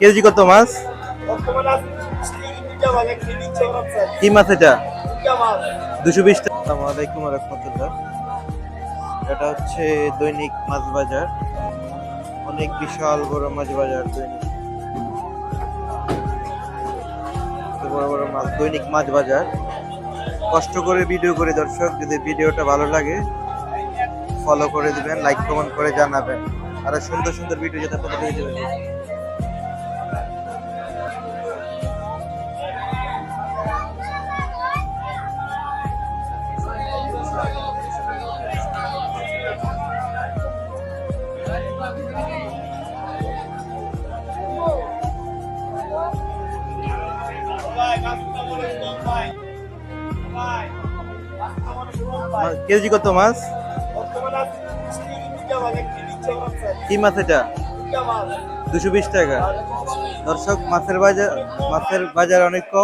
KG কত মাছ? কি মাছ এটা? 220 টাকা। আসসালামু আলাইকুম ওয়া রাহমাতুল্লাহ। এটা হচ্ছে দৈনিক মাছ বাজার। অনেক বিশাল বড় মাছ বাজার দৈনিক। এত বড় বড় মাছ দৈনিক মাছ বাজার। কষ্ট করে ভিডিও করে দর্শক, যদি ভিডিওটা ভালো লাগে ফলো করে দিবেন, লাইক কমেন্ট করে জানাবেন। আর সুন্দর সুন্দর ভিডিও যাতে আপনাদের পেয়ে যাবেন। কেজি কত মাছ? কি মাছ এটা? 220 টাকা। দর্শক, মাছের বাজার অনেক কম।